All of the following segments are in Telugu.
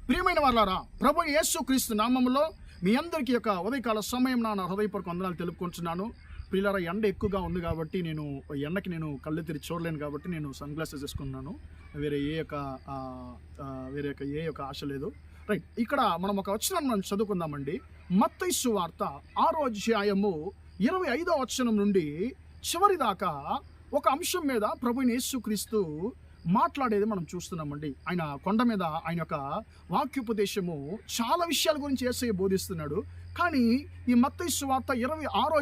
ప్రియమైన వారలారా, ప్రభు యేసుక్రీస్తు నామములో మీ అందరికీ యొక్క ఉదయకాల సమయం నా హృదయపూర్వక వందనాలు తెలుపుకుంటున్నాను. ప్రియులారా, ఎండ ఎక్కువగా ఉంది కాబట్టి నేను ఎండకి కళ్ళు తెరిచి చూడలేను కాబట్టి నేను సన్ గ్లాసెస్ వేసుకున్నాను. వేరే ఏ యొక్క ఆశ లేదు. రైట్, ఇక్కడ మనం ఒక వచనాన్ని మనం చదువుకుందామండి. మత్తయి సువార్త 6వ అధ్యాయము 25వ వచనం నుండి చివరి దాకా ఒక అంశం మీద ప్రభు యేసుక్రీస్తు మాట్లాడేది మనం చూస్తున్నామండి. ఆయన కొండ మీద ఆయన యొక్క వాక్యోపదేశము చాలా విషయాల గురించి యేసయ్య బోధిస్తున్నాడు. కానీ ఈ మత్తయి సువార్త 6వ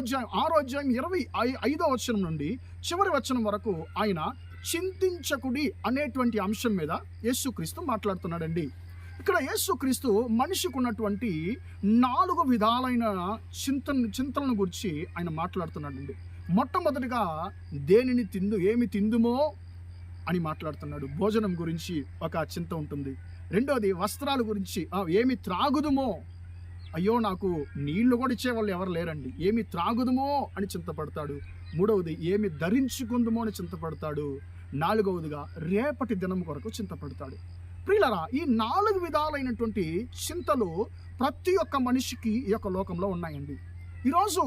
అధ్యాయం 25వ వచనం నుండి చివరి వచనం వరకు ఆయన చింతించకుడి అనేటువంటి అంశం మీద యేసుక్రీస్తు మాట్లాడుతున్నాడండి. ఇక్కడ యేసుక్రీస్తు మనిషికి ఉన్నటువంటి 4 విధాలైన చింతలను గురించి ఆయన మాట్లాడుతున్నాడండి. మొట్టమొదటిగా ఏమి తిందుమో అని మాట్లాడుతున్నాడు. భోజనం గురించి ఒక చింత ఉంటుంది. రెండోది వస్త్రాల గురించి, ఏమి త్రాగుదుమో, అయ్యో నాకు నీళ్లు కూడా ఇచ్చేవాళ్ళు ఎవరు లేరండి, ఏమి త్రాగుదుమో అని చింతపడతాడు. మూడవది ఏమి ధరించుకుందుమో అని చింతపడతాడు. నాలుగవదిగా రేపటి దినం కొరకు చింతపడతాడు. ప్రియులారా, ఈ 4 విధాలైనటువంటి చింతలు ప్రతి ఒక్క మనిషికి ఈ యొక్క లోకంలో ఉన్నాయండి. ఈరోజు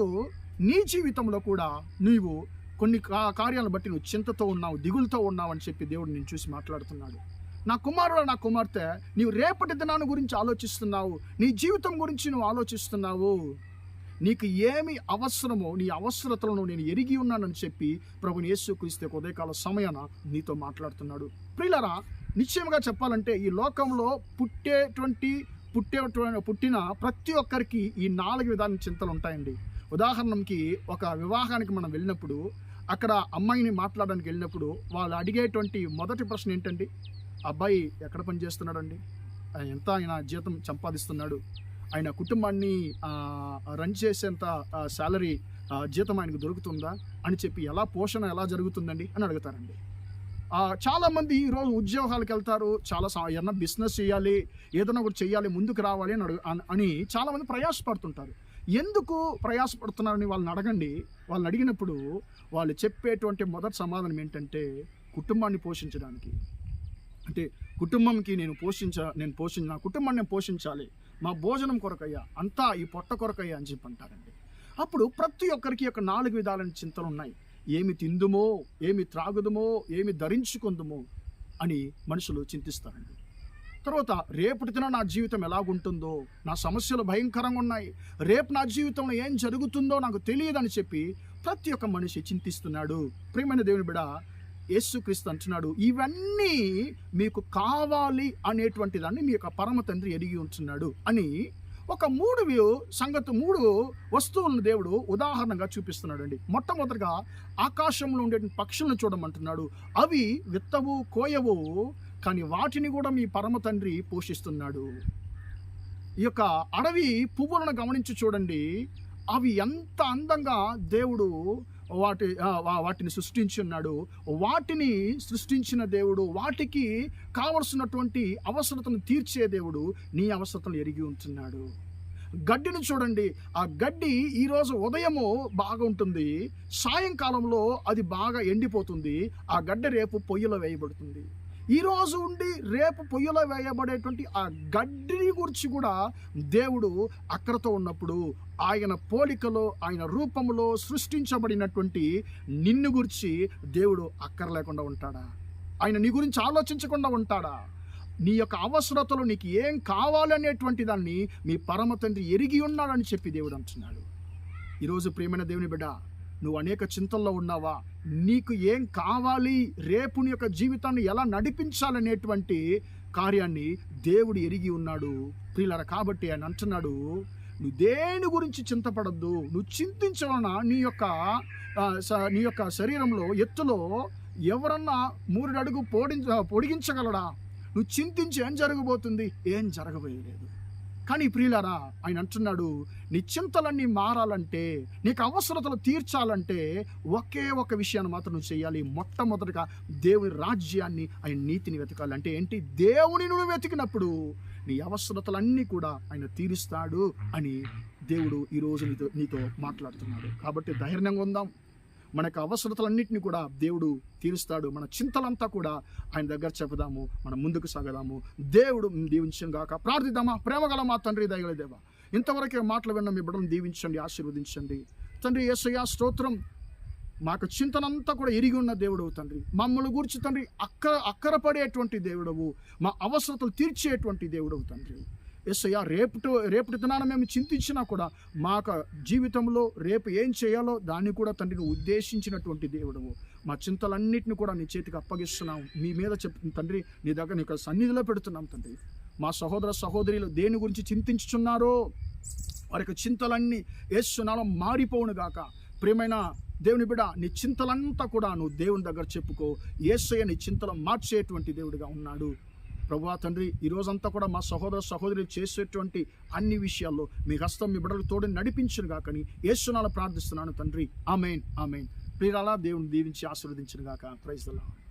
నీ జీవితంలో కూడా నీవు కొన్ని కార్యాలను బట్టి నువ్వు చింతతో ఉన్నావు, దిగులుతో ఉన్నావు అని చెప్పి దేవుడు నేను చూసి మాట్లాడుతున్నాడు. నా కుమారుడు, నా కుమార్తె, నీవు రేపటి దినాన్ని గురించి ఆలోచిస్తున్నావు, నీ జీవితం గురించి నువ్వు ఆలోచిస్తున్నావు. నీకు ఏమి అవసరమో నీ అవసరతలను నేను ఎరిగి ఉన్నానని చెప్పి ప్రభుని యేసుక్రీస్తు ఉదయకాల సమయాన నీతో మాట్లాడుతున్నాడు. ప్రియులారా, నిశ్చయంగా చెప్పాలంటే ఈ లోకంలో పుట్టిన ప్రతి ఒక్కరికి ఈ 4 విధాల చింతలు ఉంటాయండి. ఉదాహరణకి ఒక వివాహానికి మనం వెళ్ళినప్పుడు, అక్కడ అమ్మాయిని మాట్లాడడానికి వెళ్ళినప్పుడు వాళ్ళు అడిగేటువంటి మొదటి ప్రశ్న ఏంటండి? అబ్బాయి ఎక్కడ పని చేస్తున్నాడండి, ఎంత ఆయన జీతం సంపాదిస్తున్నాడు, ఆయన కుటుంబాన్ని రన్ చేసేంత శాలరీ జీతం ఆయనకు దొరుకుతుందా అని చెప్పి, పోషణ ఎలా జరుగుతుందండి అని అడుగుతారండి. చాలామంది ఈరోజు ఉద్యోగాలకు వెళ్తారు, ఏదైనా బిజినెస్ చేయాలి, ఏదైనా ఒకటి చేయాలి, ముందుకు రావాలి అని చాలామంది ప్రయాసపడుతుంటారు. ఎందుకు ప్రయాసపడుతున్నారని వాళ్ళని అడగండి. వాళ్ళని అడిగినప్పుడు వాళ్ళు చెప్పేటువంటి మొదటి సమాధానం ఏంటంటే, కుటుంబాన్ని పోషించడానికి. అంటే కుటుంబంకి నా కుటుంబాన్ని నేను పోషించాలి, మా భోజనం కొరకయ్యా, అంతా ఈ పొట్ట కొరకయ్యా అని చెప్పి అంటారండి. అప్పుడు ప్రతి ఒక్కరికి 4 విధాలైన చింతలు ఉన్నాయి. ఏమి తిందుమో, ఏమి త్రాగుదుమో, ఏమి ధరించుకుందుమో అని మనుషులు చింతిస్తారండి. తర్వాత రేపటి దిన నా జీవితం ఎలాగుంటుందో, నా సమస్యలు భయంకరంగా ఉన్నాయి, రేపు నా జీవితంలో ఏం జరుగుతుందో నాకు తెలియదని చెప్పి ప్రతి ఒక్క మనిషి చింతిస్తున్నాడు. ప్రియమైన దేవుని బిడ్డ, యేసుక్రీస్తు అంటున్నాడు, ఇవన్నీ మీకు కావాలి అనేటువంటి దాన్ని మీ యొక్క పరమ తండ్రి ఎరిగి ఉంటున్నాడు అని ఒక 3 వస్తువులను దేవుడు ఉదాహరణగా చూపిస్తున్నాడు అండి. మొట్టమొదటిగా ఆకాశంలో ఉండే పక్షులను చూడమంటున్నాడు. అవి విత్తవు, కోయవు, కానీ వాటిని కూడా మీ పరమ తండ్రి పోషిస్తున్నాడు. ఈ యొక్క అడవి పువ్వులను గమనించి చూడండి, అవి ఎంత అందంగా దేవుడు వాటిని సృష్టించి ఉన్నాడు. వాటిని సృష్టించిన దేవుడు వాటికి కావలసినటువంటి అవసరతను తీర్చే దేవుడు నీ అవసరతను ఎరిగి ఉంటున్నాడు. గడ్డిని చూడండి, ఆ గడ్డి ఈరోజు ఉదయము బాగా ఉంటుంది, సాయంకాలంలో అది బాగా ఎండిపోతుంది. ఆ గడ్డి రేపు పొయ్యిలో వేయబడుతుంది. ఈరోజు ఉండి రేపు పొయ్యిలో వేయబడేటువంటి ఆ గడ్డిని గురించి కూడా దేవుడు అక్కడతో ఉన్నప్పుడు ఆయన పోలికలో, ఆయన రూపంలో సృష్టించబడినటువంటి నిన్ను గురించి దేవుడు అక్కర లేకుండా ఉంటాడా? ఆయన నీ గురించి ఆలోచించకుండా ఉంటాడా? నీ యొక్క అవసరతలు నీకు ఏం కావాలనేటువంటి దాన్ని మీ పరమ తండ్రి ఎరిగి ఉన్నాడని చెప్పి దేవుడు అంటున్నాడు. ఈరోజు ప్రియమైన దేవుని బిడ్డ, నువ్వు అనేక చింతల్లో ఉన్నావా? నీకు ఏం కావాలి, రేపు నీ యొక్క జీవితాన్ని ఎలా నడిపించాలనేటువంటి కార్యాన్ని దేవుడు ఎరిగి ఉన్నాడు ప్రియులారా. కాబట్టి ఆయన అంటున్నాడు, నువ్వు దేని గురించి చింతపడద్దు. నువ్వు చింతించవలన నీ యొక్క శరీరంలో ఎత్తులో ఎవరన్నా 3 అడుగు పొడిగించగలడా? నువ్వు చింతించి ఏం జరగబోతుంది? ఏం జరగబోయలేదు. కానీ ప్రియులారా, ఆయన అంటున్నాడు, నీ చింతలన్నీ మారాలంటే, నీకు అవసరతలు తీర్చాలంటే ఒకే ఒక విషయాన్ని మాత్రం నువ్వు చేయాలి. మొట్టమొదటిగా దేవుని రాజ్యాన్ని, ఆయన నీతిని వెతకాలి. అంటే ఏంటి? దేవుని నువ్వు వెతికినప్పుడు నీ అవసరతలన్నీ కూడా ఆయన తీరుస్తాడు అని దేవుడు ఈరోజు నీతో మాట్లాడుతున్నాడు. కాబట్టి ధైర్యంగా ఉందాం. మన యొక్క అవసరతలన్నింటినీ కూడా దేవుడు తీరుస్తాడు. మన చింతలంతా కూడా ఆయన దగ్గర చెబుదాము, మనం ముందుకు సాగదాము. దేవుడు దీవించను గాక. ప్రార్థిద్దామా. ప్రేమగల మా తండ్రి, దయగల దేవా, ఇంతవరకే మాటలు విన్న మీ బిడ్డలను దీవించండి, ఆశీర్వదించండి తండ్రి. యేసయ్యా స్తోత్రం. మాకు చింతనంతా కూడా ఎరిగి ఉన్న దేవుడవు తండ్రి. మమ్మల్ని గురించి తండ్రి అక్కరపడేటువంటి దేవుడవు, మా అవసరతలు తీర్చేటువంటి దేవుడవు తండ్రి. యేసయ్యా రేపటి దినాన మేము చింతించినా కూడా మా జీవితంలో రేపు ఏం చేయాలో దాన్ని కూడా తండ్రిని ఉద్దేశించినటువంటి దేవుడవు. మా చింతలన్నింటినీ కూడా నీ చేతికి అప్పగిస్తున్నాం. మీ మీద చెప్తుంది తండ్రి, నీ దగ్గర నీ సన్నిధిలో పెడుతున్నాం తండ్రి. మా సహోదర సహోదరులు దేని గురించి చింతించుచున్నారో వారికి చింతలన్నీ యేసు నామమున మారిపోవును గాక. ప్రియమైన దేవుని బిడ్డ, నీ చింతలంతా కూడా నువ్వు దేవుని దగ్గర చెప్పుకో. యేసయ్య నీ చింతలు మార్చేటువంటి దేవుడిగా ఉన్నాడు. ప్రభువా తండ్రి, ఈ రోజంతా కూడా మా సహోదర సహోదరులు చేసేటువంటి అన్ని విషయాల్లో మీ హస్తం మీ బిడ్డలు తోడు నడిపించును గాకని యేసు నామమున ప్రార్థిస్తున్నాను తండ్రి. ఆమేన్, ఆమేన్. ప్రియులారా, దేవుని దీవించి ఆశీర్వదించును గాక. Praise the lord.